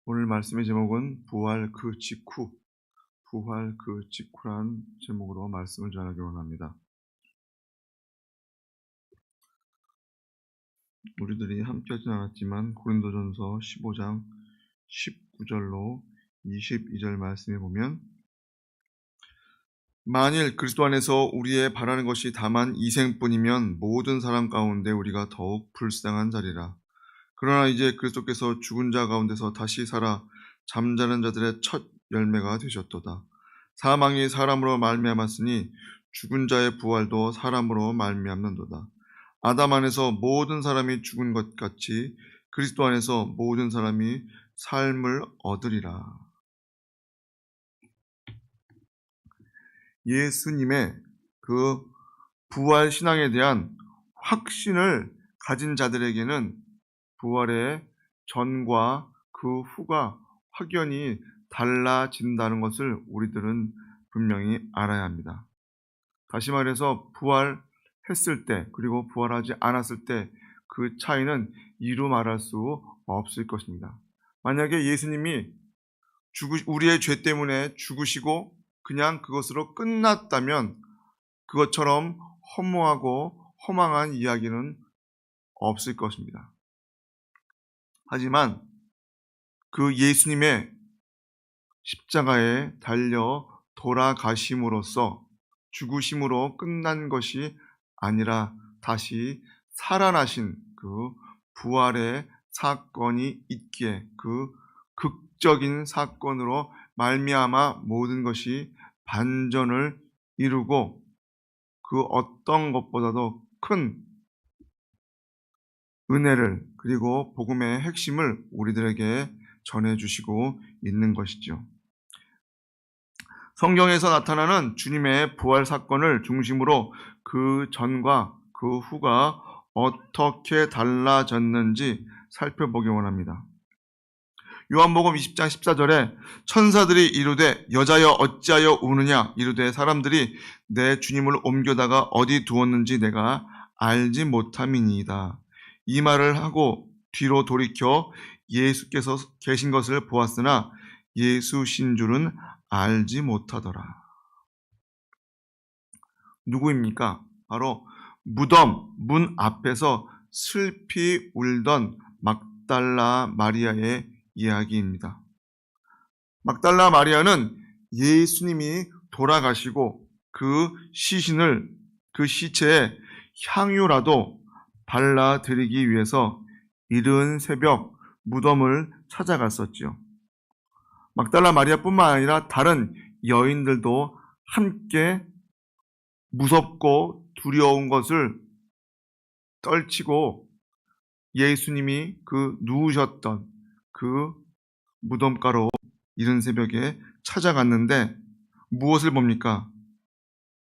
오늘 말씀의 제목은 부활 그 직후란 제목으로 말씀을 전하기 원합니다. 우리들이 함께 하진 않았지만 고린도전서 15장 19절로 22절 말씀에 보면, 만일 그리스도 안에서 우리의 바라는 것이 다만 이생뿐이면 모든 사람 가운데 우리가 더욱 불쌍한 자리라. 그러나 이제 그리스도께서 죽은 자 가운데서 다시 살아 잠자는 자들의 첫 열매가 되셨도다. 사망이 사람으로 말미암았으니 죽은 자의 부활도 사람으로 말미암는도다. 아담 안에서 모든 사람이 죽은 것 같이 그리스도 안에서 모든 사람이 삶을 얻으리라. 예수님의 그 부활 신앙에 대한 확신을 가진 자들에게는 부활의 전과 그 후가 확연히 달라진다는 것을 우리들은 분명히 알아야 합니다. 다시 말해서 부활했을 때 그리고 부활하지 않았을 때 그 차이는 이루 말할 수 없을 것입니다. 만약에 예수님이 우리의 죄 때문에 죽으시고 그냥 그것으로 끝났다면 그것처럼 허무하고 허망한 이야기는 없을 것입니다. 하지만 그 예수님의 십자가에 달려 돌아가심으로써 죽으심으로 끝난 것이 아니라 다시 살아나신 그 부활의 사건이 있기에 그 극적인 사건으로 말미암아 모든 것이 반전을 이루고 그 어떤 것보다도 큰 은혜를 그리고 복음의 핵심을 우리들에게 전해주시고 있는 것이죠. 성경에서 나타나는 주님의 부활 사건을 중심으로 그 전과 그 후가 어떻게 달라졌는지 살펴보기 원합니다. 요한복음 20장 14절에 천사들이 이르되 여자여 어찌하여 우느냐 이르되 사람들이 내 주님을 옮겨다가 어디 두었는지 내가 알지 못함이니이다. 이 말을 하고 뒤로 돌이켜 예수께서 계신 것을 보았으나 예수신 줄은 알지 못하더라. 누구입니까? 바로 무덤 문 앞에서 슬피 울던 막달라 마리아의 이야기입니다. 막달라 마리아는 예수님이 돌아가시고 그 시체에 향유라도 발라드리기 위해서 이른 새벽 무덤을 찾아갔었지요. 막달라 마리아뿐만 아니라 다른 여인들도 함께 무섭고 두려운 것을 떨치고 예수님이 누우셨던 그 무덤가로 이른 새벽에 찾아갔는데 무엇을 봅니까?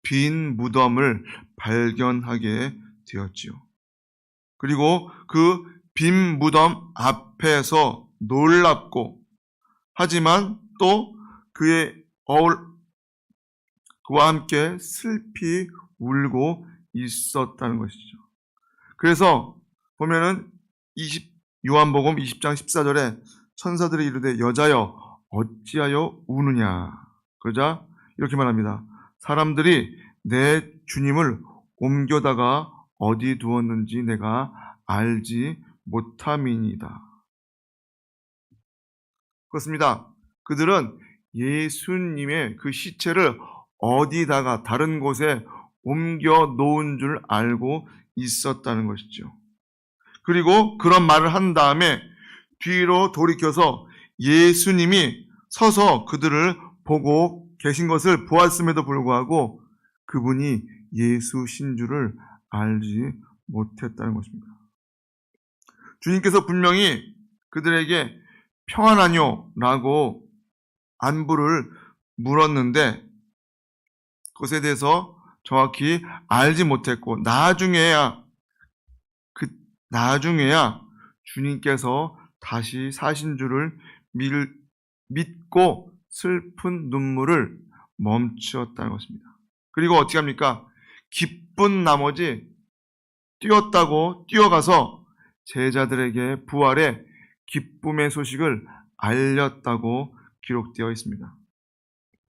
빈 무덤을 발견하게 되었지요. 그리고 그 빈 무덤 앞에서 놀랍고 하지만 또 그와 함께 슬피 울고 있었다는 것이죠. 그래서 보면은 요한복음 20장 14절에 천사들이 이르되 여자여 어찌하여 우느냐 그러자 이렇게 말합니다. 사람들이 내 주님을 옮겨다가 어디 두었는지 내가 알지 못함이니이다. 그렇습니다. 그들은 예수님의 그 시체를 어디다가 다른 곳에 옮겨 놓은 줄 알고 있었다는 것이죠. 그리고 그런 말을 한 다음에 뒤로 돌이켜서 예수님이 서서 그들을 보고 계신 것을 보았음에도 불구하고 그분이 예수신 줄을 알지 못했다는 것입니다. 주님께서 분명히 그들에게 평안하뇨? 라고 안부를 물었는데 그것에 대해서 정확히 알지 못했고 나중에야 주님께서 다시 사신 줄을 믿고 슬픈 눈물을 멈추었다는 것입니다. 그리고 어떻게 합니까? 기쁜 나머지 뛰어가서 제자들에게 부활의 기쁨의 소식을 알렸다고 기록되어 있습니다.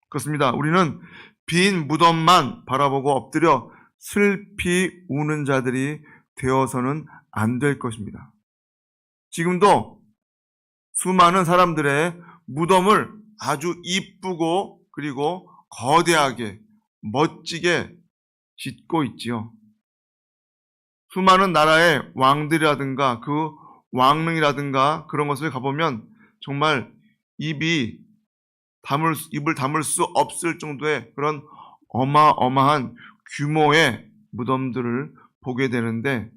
그렇습니다. 우리는 빈 무덤만 바라보고 엎드려 슬피 우는 자들이 되어서는 안 될 것입니다. 지금도 수많은 사람들의 무덤을 아주 이쁘고 그리고 거대하게 멋지게 짓고 있지요. 수많은 나라의 왕들이라든가 그 왕릉이라든가 그런 것을 가보면 정말 입을 담을 수 없을 정도의 그런 어마어마한 규모의 무덤들을 보게 되는데,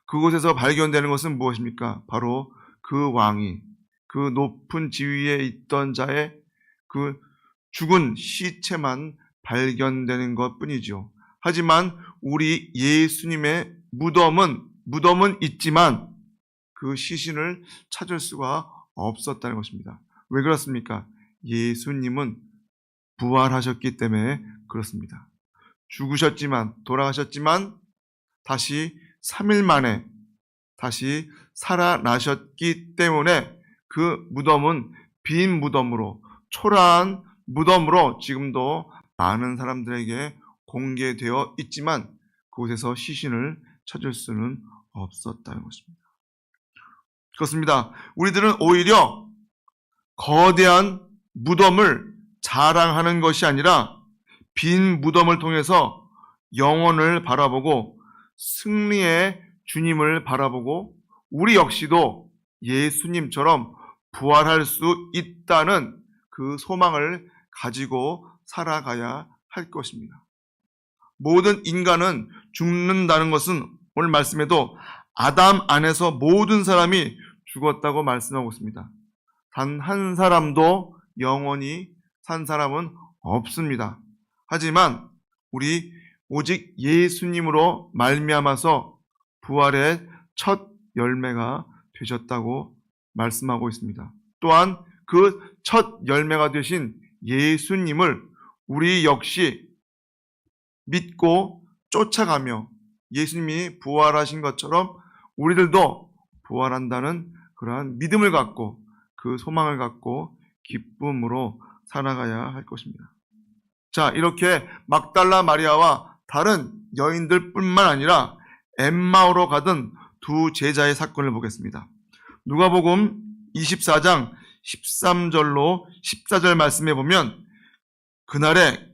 그곳에서 발견되는 것은 무엇입니까? 바로 그 왕이 그 높은 지위에 있던 자의 그 죽은 시체만 발견되는 것 뿐이죠. 하지만 우리 예수님의 무덤은 있지만 그 시신을 찾을 수가 없었다는 것입니다. 왜 그렇습니까? 예수님은 부활하셨기 때문에 그렇습니다. 죽으셨지만, 돌아가셨지만 다시 3일 만에 다시 살아나셨기 때문에 그 무덤은 빈 무덤으로, 초라한 무덤으로 지금도 많은 사람들에게 공개되어 있지만 그곳에서 시신을 찾을 수는 없었다는 것입니다. 그렇습니다. 우리들은 오히려 거대한 무덤을 자랑하는 것이 아니라 빈 무덤을 통해서 영혼을 바라보고 승리의 주님을 바라보고 우리 역시도 예수님처럼 부활할 수 있다는 그 소망을 가지고 살아가야 할 것입니다. 모든 인간은 죽는다는 것은 오늘 말씀에도 아담 안에서 모든 사람이 죽었다고 말씀하고 있습니다. 단 한 사람도 영원히 산 사람은 없습니다. 하지만 우리 오직 예수님으로 말미암아서 부활의 첫 열매가 되셨다고 말씀하고 있습니다. 또한 그 첫 열매가 되신 예수님을 우리 역시 믿고 쫓아가며 예수님이 부활하신 것처럼 우리들도 부활한다는 그러한 믿음을 갖고 그 소망을 갖고 기쁨으로 살아가야 할 것입니다. 자, 이렇게 막달라 마리아와 다른 여인들뿐만 아니라 엠마오로 가던 두 제자의 사건을 보겠습니다. 누가복음 24장 13절로 14절 말씀에 보면 그날에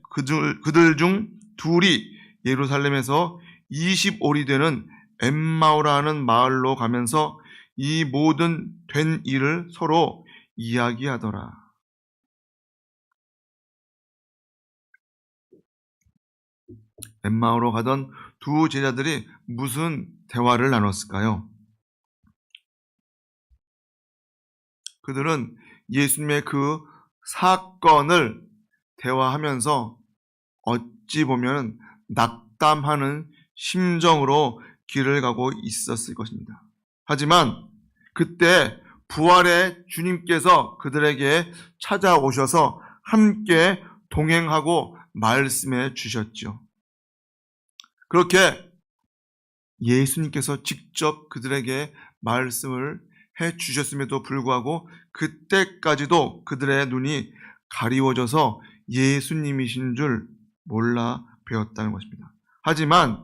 그들 중 둘이 예루살렘에서 20올이 되는 엠마오라 하는 마을로 가면서 이 모든 된 일을 서로 이야기하더라. 엠마오로 가던 두 제자들이 무슨 대화를 나눴을까요? 그들은 예수님의 그 사건을 대화하면서 어찌 보면 낙담하는 심정으로 길을 가고 있었을 것입니다. 하지만 그때 부활의 주님께서 그들에게 찾아오셔서 함께 동행하고 말씀해 주셨죠. 그렇게 예수님께서 직접 그들에게 말씀을 해 주셨음에도 불구하고 그때까지도 그들의 눈이 가리워져서 예수님이신 줄 몰라 배웠다는 것입니다. 하지만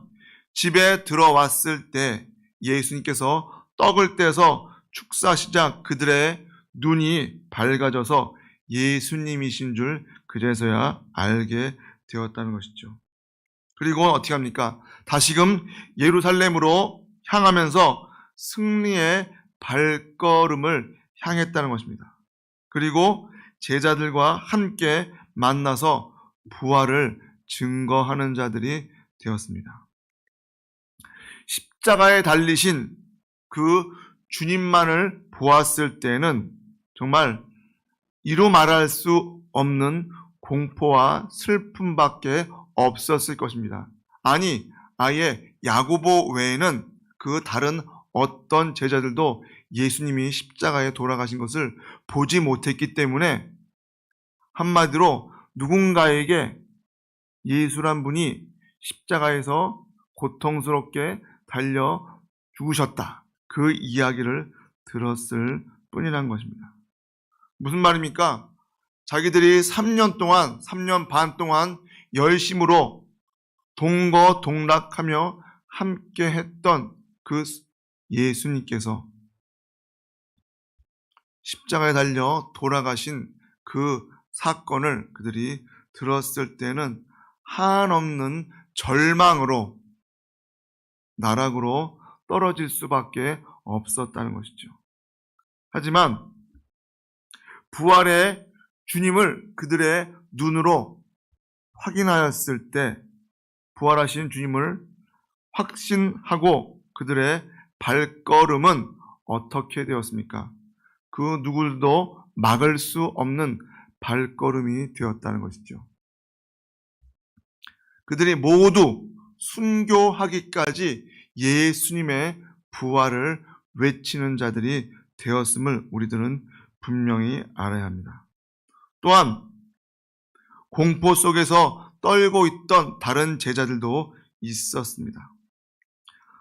집에 들어왔을 때 예수님께서 떡을 떼서 축사하시자 그들의 눈이 밝아져서 예수님이신 줄 그제서야 알게 되었다는 것이죠. 그리고 어떻게 합니까? 다시금 예루살렘으로 향하면서 승리의 발걸음을 향했다는 것입니다. 그리고 제자들과 함께 만나서 부활을 증거하는 자들이 되었습니다. 십자가에 달리신 그 주님만을 보았을 때는 정말 이루 말할 수 없는 공포와 슬픔밖에 없었을 것입니다. 아니, 아예 야고보 외에는 그 다른 어떤 제자들도 예수님이 십자가에 돌아가신 것을 보지 못했기 때문에 한마디로 누군가에게 예수란 분이 십자가에서 고통스럽게 달려 죽으셨다, 그 이야기를 들었을 뿐이란 것입니다. 무슨 말입니까? 자기들이 3년 동안, 3년 반 동안 열심으로 동거동락하며 함께 했던 그 예수님께서 십자가에 달려 돌아가신 그 사건을 그들이 들었을 때는 한없는 절망으로 나락으로 떨어질 수밖에 없었다는 것이죠. 하지만 부활의 주님을 그들의 눈으로 확인하였을 때 부활하신 주님을 확신하고 그들의 발걸음은 어떻게 되었습니까? 그 누구도 막을 수 없는 발걸음이 되었다는 것이죠. 그들이 모두 순교하기까지 예수님의 부활을 외치는 자들이 되었음을 우리들은 분명히 알아야 합니다. 또한 공포 속에서 떨고 있던 다른 제자들도 있었습니다.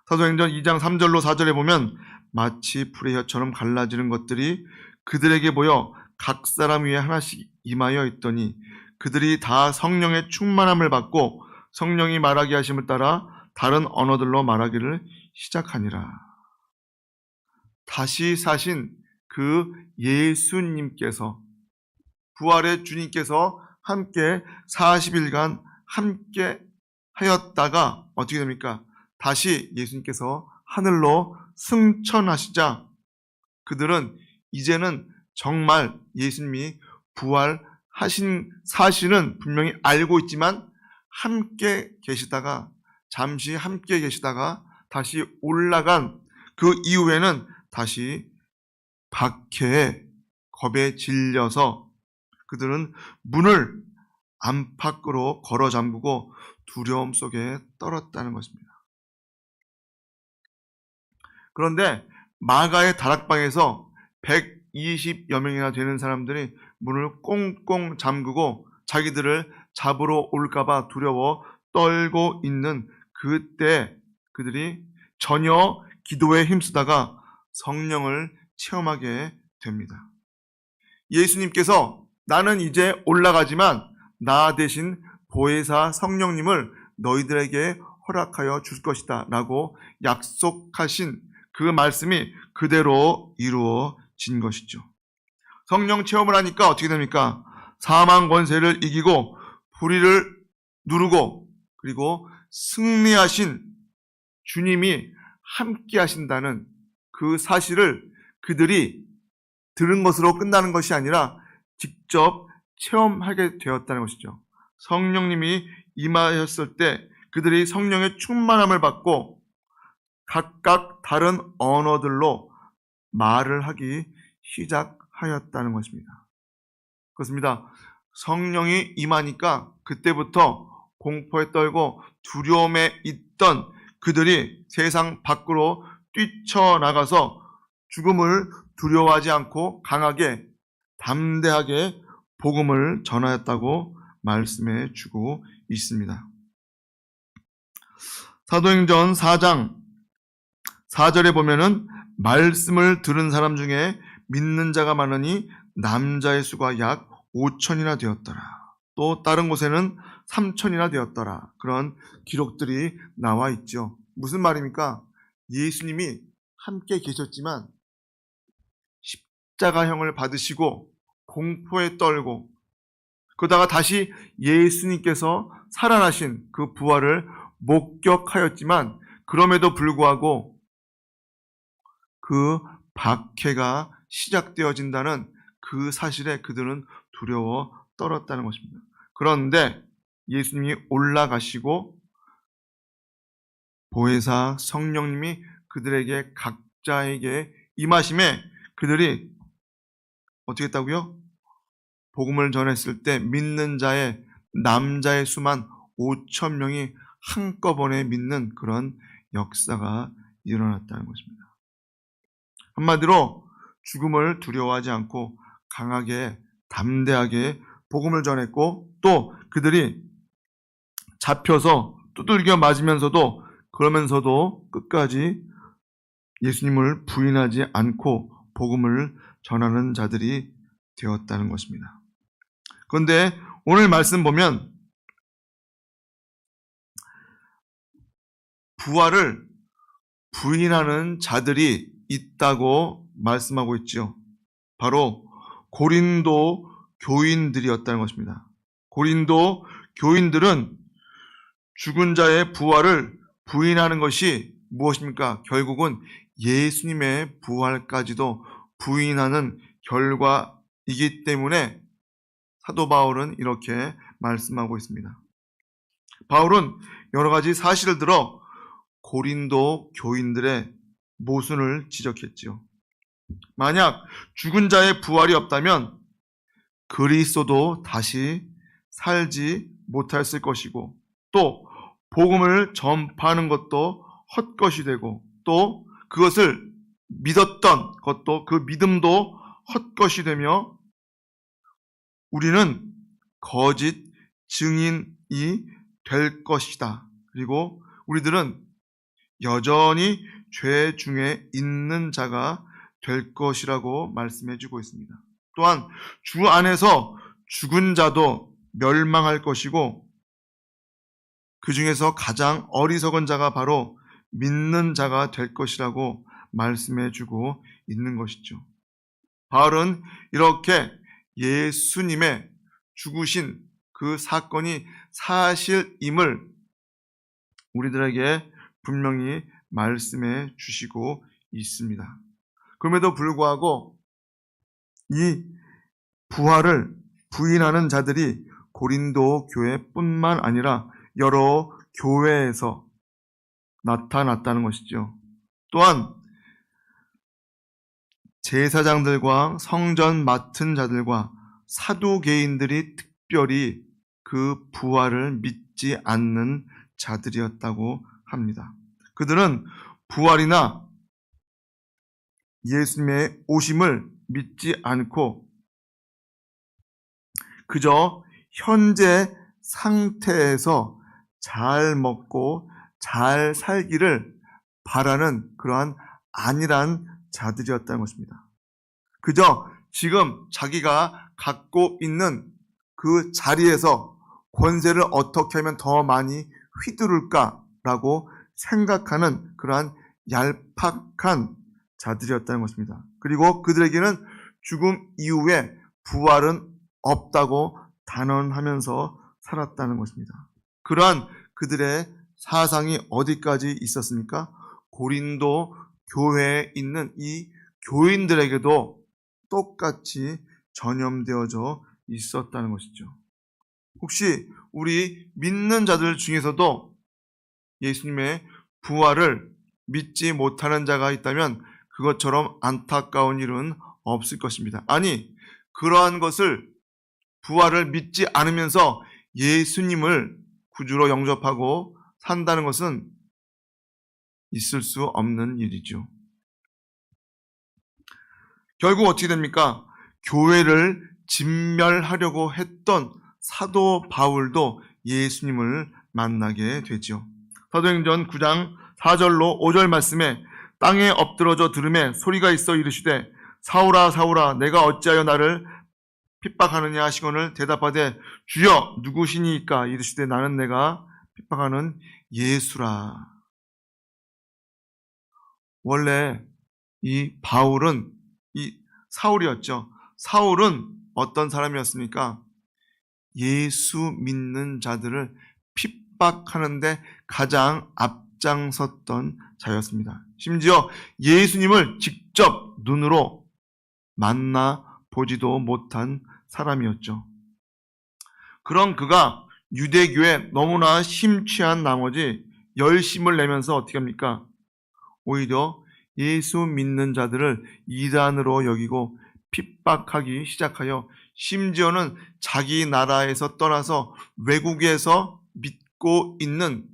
사도행전 2장 3절로 4절에 보면 마치 풀의 혀처럼 갈라지는 것들이 그들에게 보여 각 사람 위에 하나씩 임하여 있더니 그들이 다 성령의 충만함을 받고 성령이 말하게 하심을 따라 다른 언어들로 말하기를 시작하니라. 다시 사신 그 예수님께서 부활의 주님께서 함께 40일간 함께 하였다가 어떻게 됩니까? 다시 예수님께서 하늘로 승천하시자 그들은 이제는 정말 예수님이 부활하신 사실은 분명히 알고 있지만 함께 계시다가 잠시 함께 계시다가 다시 올라간 그 이후에는 다시 박해에 겁에 질려서 그들은 문을 안팎으로 걸어 잠그고 두려움 속에 떨었다는 것입니다. 그런데 마가의 다락방에서 120여 명이나 되는 사람들이 문을 꽁꽁 잠그고 자기들을 잡으러 올까봐 두려워 떨고 있는 그때 그들이 전혀 기도에 힘쓰다가 성령을 체험하게 됩니다. 예수님께서 나는 이제 올라가지만 나 대신 보혜사 성령님을 너희들에게 허락하여 줄 것이다 라고 약속하신 그 말씀이 그대로 이루어진 것이죠. 성령 체험을 하니까 어떻게 됩니까? 사망 권세를 이기고 불의를 누르고 그리고 승리하신 주님이 함께 하신다는 그 사실을 그들이 들은 것으로 끝나는 것이 아니라 직접 체험하게 되었다는 것이죠. 성령님이 임하셨을 때 그들이 성령의 충만함을 받고 각각 다른 언어들로 말을 하기 시작하였다는 것입니다. 그렇습니다. 성령이 임하니까 그때부터 공포에 떨고 두려움에 있던 그들이 세상 밖으로 뛰쳐나가서 죽음을 두려워하지 않고 강하게 담대하게 복음을 전하였다고 말씀해 주고 있습니다. 사도행전 4장 4절에 보면은 말씀을 들은 사람 중에 믿는 자가 많으니 남자의 수가 약 5천이나 되었더라. 또 다른 곳에는 3천이나 되었더라. 그런 기록들이 나와 있죠. 무슨 말입니까? 예수님이 함께 계셨지만 십자가형을 받으시고 공포에 떨고 그러다가 다시 예수님께서 살아나신 그 부활을 목격하였지만 그럼에도 불구하고 그 박해가 시작되어진다는 그 사실에 그들은 두려워 떨었다는 것입니다. 그런데 예수님이 올라가시고 보혜사 성령님이 그들에게 각자에게 임하심에 그들이 어떻게 했다고요? 복음을 전했을 때 믿는 자의 남자의 수만 5천 명이 한꺼번에 믿는 그런 역사가 일어났다는 것입니다. 한마디로 죽음을 두려워하지 않고 강하게 담대하게 복음을 전했고 또 그들이 잡혀서 두들겨 맞으면서도 그러면서도 끝까지 예수님을 부인하지 않고 복음을 전하는 자들이 되었다는 것입니다. 그런데 오늘 말씀 보면 부활을 부인하는 자들이 있다고 말씀하고 있죠. 바로 고린도 교인들이었다는 것입니다. 고린도 교인들은 죽은 자의 부활을 부인하는 것이 무엇입니까? 결국은 예수님의 부활까지도 부인하는 결과이기 때문에 사도 바울은 이렇게 말씀하고 있습니다. 바울은 여러 가지 사실을 들어 고린도 교인들의 모순을 지적했지요. 만약 죽은 자의 부활이 없다면 그리스도도 다시 살지 못했을 것이고, 또 복음을 전파하는 것도 헛것이 되고, 또 그것을 믿었던 것도, 그 믿음도 헛것이 되며, 우리는 거짓 증인이 될 것이다. 그리고 우리들은 여전히 죄 중에 있는 자가 될 것이라고 말씀해 주고 있습니다. 또한 주 안에서 죽은 자도 멸망할 것이고, 그 중에서 가장 어리석은 자가 바로 믿는 자가 될 것이라고 말씀해 주고 있는 것이죠. 바울은 이렇게 예수님의 죽으신 그 사건이 사실임을 우리들에게 분명히 말씀해 주시고 있습니다. 그럼에도 불구하고 이 부활을 부인하는 자들이 고린도 교회뿐만 아니라 여러 교회에서 나타났다는 것이죠. 또한 제사장들과 성전 맡은 자들과 사두개인들이 특별히 그 부활을 믿지 않는 자들이었다고 합니다. 그들은 부활이나 예수님의 오심을 믿지 않고 그저 현재 상태에서 잘 먹고 잘 살기를 바라는 그러한 안일한 자들이었다는 것입니다. 그저 지금 자기가 갖고 있는 그 자리에서 권세를 어떻게 하면 더 많이 휘두를까라고 생각하는 그러한 얄팍한 자들이었다는 것입니다. 그리고 그들에게는 죽음 이후에 부활은 없다고 단언하면서 살았다는 것입니다. 그러한 그들의 사상이 어디까지 있었습니까? 고린도 교회에 있는 이 교인들에게도 똑같이 전염되어져 있었다는 것이죠. 혹시 우리 믿는 자들 중에서도 예수님의 부활을 믿지 못하는 자가 있다면 그것처럼 안타까운 일은 없을 것입니다. 아니, 그러한 것을 부활을 믿지 않으면서 예수님을 구주로 영접하고 산다는 것은 있을 수 없는 일이죠. 결국 어떻게 됩니까? 교회를 진멸하려고 했던 사도 바울도 예수님을 만나게 되죠. 사도행전 9장 4절로 5절 말씀에 땅에 엎드러져 들음에 소리가 있어 이르시되 사울아 사울아 내가 어찌하여 나를 핍박하느냐 하시거늘 대답하되 주여 누구시니까 이르시되 나는 내가 핍박하는 예수라. 원래 이 바울은 이 사울이었죠. 사울은 어떤 사람이었습니까? 예수 믿는 자들을 핍박하는데 가장 앞장섰던 자였습니다. 심지어 예수님을 직접 눈으로 만나 보지도 못한 사람이었죠. 그런 그가 유대교에 너무나 심취한 나머지 열심을 내면서 어떻게 합니까? 오히려 예수 믿는 자들을 이단으로 여기고 핍박하기 시작하여 심지어는 자기 나라에서 떠나서 외국에서 믿고 있는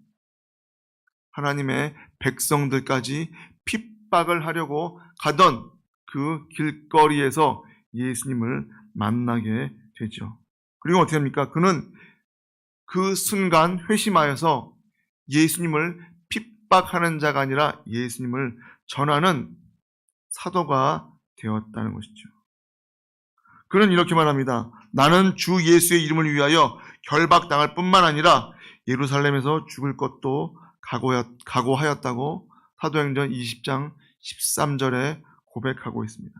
하나님의 백성들까지 핍박을 하려고 가던 그 길거리에서 예수님을 만나게 되죠. 그리고 어떻게 합니까? 그는 그 순간 회심하여서 예수님을 핍박하는 자가 아니라 예수님을 전하는 사도가 되었다는 것이죠. 그는 이렇게 말합니다. 나는 주 예수의 이름을 위하여 결박당할 뿐만 아니라 예루살렘에서 죽을 것도 각오하였다고 사도행전 20장 13절에 고백하고 있습니다.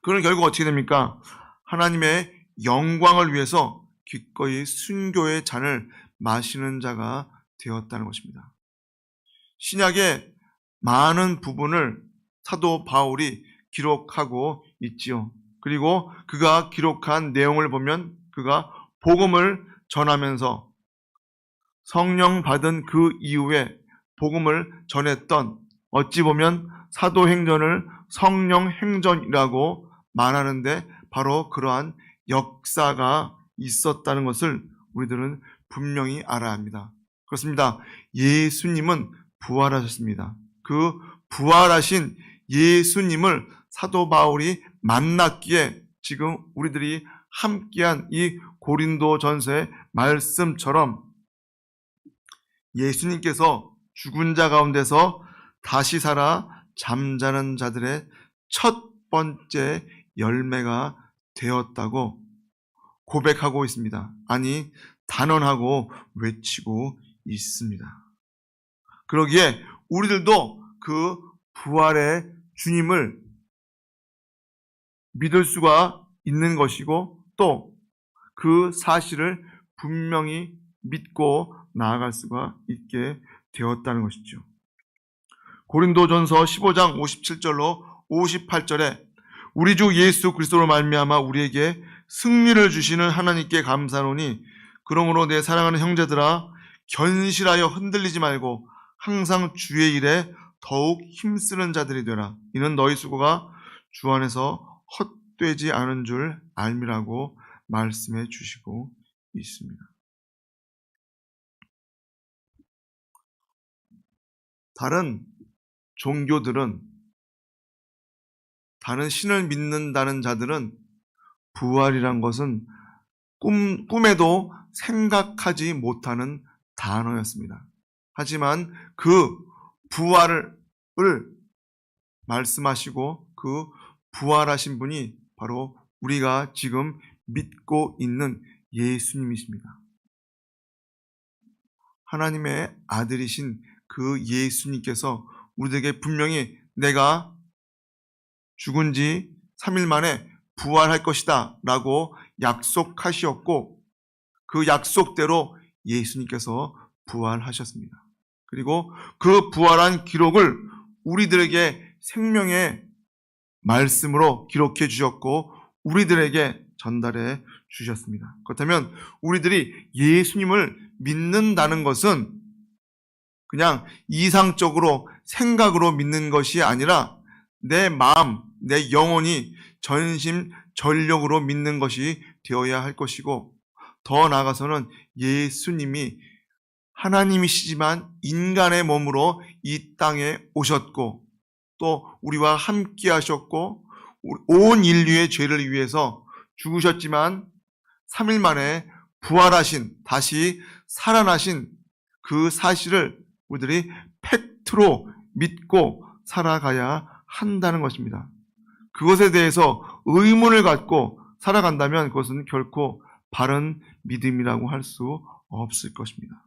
그는 결국 어떻게 됩니까? 하나님의 영광을 위해서 기꺼이 순교의 잔을 마시는 자가 되었다는 것입니다. 신약의 많은 부분을 사도 바울이 기록하고 있지요. 그리고 그가 기록한 내용을 보면 그가 복음을 전하면서 성령 받은 그 이후에 복음을 전했던, 어찌 보면 사도행전을 성령행전이라고 말하는데 바로 그러한 역사가 있었다는 것을 우리들은 분명히 알아야 합니다. 그렇습니다. 예수님은 부활하셨습니다. 그 부활하신 예수님을 사도 바울이 만났기에 지금 우리들이 함께한 이 고린도전서의 말씀처럼 예수님께서 죽은 자 가운데서 다시 살아 잠자는 자들의 첫 번째 열매가 되었다고 고백하고 있습니다. 아니, 단언하고 외치고 있습니다. 그러기에 우리들도 그 부활의 주님을 믿을 수가 있는 것이고 또 그 사실을 분명히 믿고 나아갈 수가 있게 되었다는 것이죠. 고린도전서 15장 57절로 58절에 우리 주 예수 그리스도로 말미암아 우리에게 승리를 주시는 하나님께 감사하노니 그러므로 내 사랑하는 형제들아 견실하여 흔들리지 말고 항상 주의 일에 더욱 힘쓰는 자들이 되라. 이는 너희 수고가 주 안에서 헛되지 않은 줄 알미라고 말씀해 주시고 있습니다. 다른 종교들은, 다른 신을 믿는다는 자들은 부활이란 것은 꿈에도 생각하지 못하는 단어였습니다. 하지만 그 부활을 말씀하시고 그 부활하신 분이 바로 우리가 지금 믿고 있는 예수님이십니다. 하나님의 아들이신 그 예수님께서 우리에게 분명히 내가 죽은 지 3일 만에 부활할 것이다 라고 약속하셨고 그 약속대로 예수님께서 부활하셨습니다. 그리고 그 부활한 기록을 우리들에게 생명의 말씀으로 기록해 주셨고 우리들에게 전달해 주셨습니다. 그렇다면 우리들이 예수님을 믿는다는 것은 그냥 이상적으로 생각으로 믿는 것이 아니라 내 마음, 내 영혼이 전심전력으로 믿는 것이 되어야 할 것이고 더 나아가서는 예수님이 하나님이시지만 인간의 몸으로 이 땅에 오셨고 또 우리와 함께 하셨고 온 인류의 죄를 위해서 죽으셨지만 3일 만에 부활하신, 다시 살아나신 그 사실을 우리들이 팩트로 믿고 살아가야 한다는 것입니다. 그것에 대해서 의문을 갖고 살아간다면 그것은 결코 바른 믿음이라고 할 수 없을 것입니다.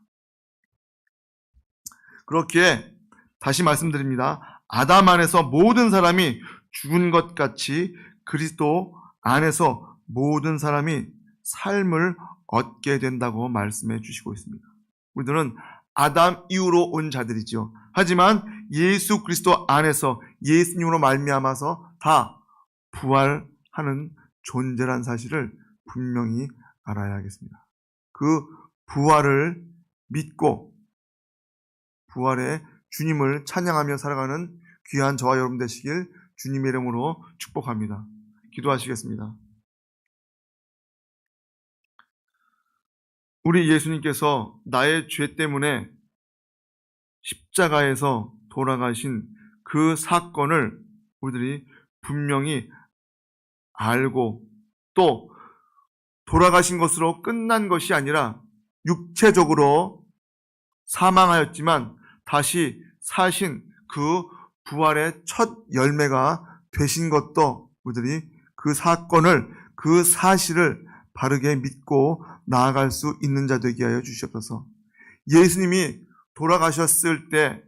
그렇기에 다시 말씀드립니다. 아담 안에서 모든 사람이 죽은 것 같이 그리스도 안에서 모든 사람이 삶을 얻게 된다고 말씀해 주시고 있습니다. 우리들은 아담 이후로 온 자들이죠. 하지만 예수 그리스도 안에서 예수님으로 말미암아서 다 부활하는 존재란 사실을 분명히 알아야 하겠습니다. 그 부활을 믿고 부활의 주님을 찬양하며 살아가는 귀한 저와 여러분 되시길 주님의 이름으로 축복합니다. 기도하시겠습니다. 우리 예수님께서 나의 죄 때문에 십자가에서 돌아가신 그 사건을 우리들이 분명히 알고 또 돌아가신 것으로 끝난 것이 아니라 육체적으로 사망하였지만 다시 사신 그 부활의 첫 열매가 되신 것도 우리들이 그 사건을, 그 사실을 바르게 믿고 나아갈 수 있는 자 되게 하여 주시옵소서. 예수님이 돌아가셨을 때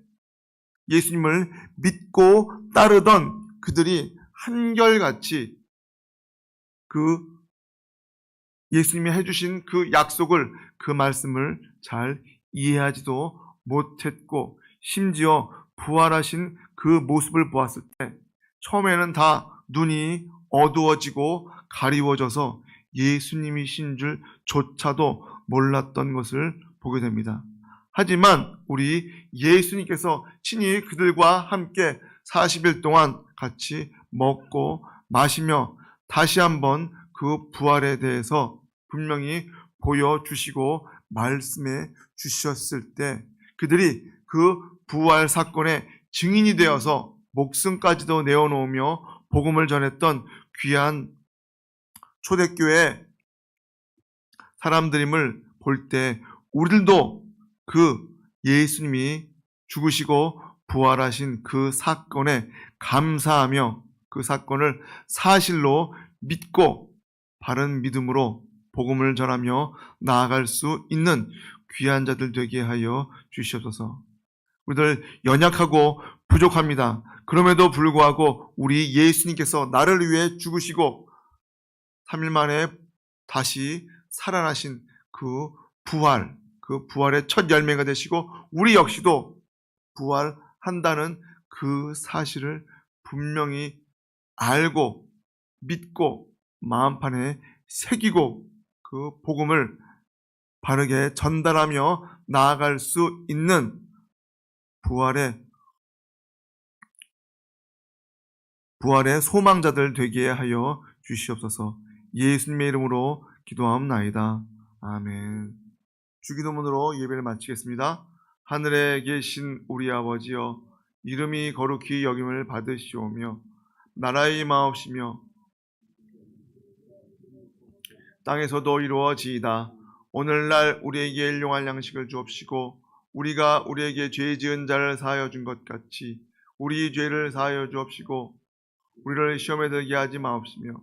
예수님을 믿고 따르던 그들이 한결같이 그 예수님이 해주신 그 약속을, 그 말씀을 잘 이해하지도 못했고, 심지어 부활하신 그 모습을 보았을 때 처음에는 다 눈이 어두워지고 가리워져서 예수님이신 줄조차도 몰랐던 것을 보게 됩니다. 하지만 우리 예수님께서 친히 그들과 함께 40일 동안 같이 먹고 마시며 다시 한번 그 부활에 대해서 분명히 보여주시고 말씀해 주셨을 때 그들이 그 부활 사건의 증인이 되어서 목숨까지도 내어놓으며 복음을 전했던 귀한 초대교회 사람들임을 볼 때 우리들도 그 예수님이 죽으시고 부활하신 그 사건에 감사하며 그 사건을 사실로 믿고 바른 믿음으로 복음을 전하며 나아갈 수 있는 귀한 자들 되게 하여 주시옵소서. 우리들 연약하고 부족합니다. 그럼에도 불구하고 우리 예수님께서 나를 위해 죽으시고 3일 만에 다시 살아나신 그 부활의 첫 열매가 되시고 우리 역시도 부활한다는 그 사실을 분명히 알고 믿고 마음판에 새기고 그 복음을 바르게 전달하며 나아갈 수 있는 부활의 소망자들 되게 하여 주시옵소서. 예수님의 이름으로 기도하옵나이다. 아멘. 주기도문으로 예배를 마치겠습니다. 하늘에 계신 우리 아버지여, 이름이 거룩히 여김을 받으시오며 나라의 마옵시며 땅에서도 이루어지이다. 오늘날 우리에게 일용할 양식을 주옵시고 우리가 우리에게 죄 지은 자를 사하여 준 것 같이 우리 죄를 사하여 주옵시고 우리를 시험에 들게 하지 마옵시며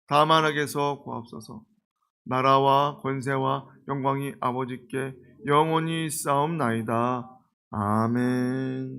다만 악에서 구하옵소서. 나라와 권세와 영광이 아버지께 영원히 있사옵나이다. 아멘.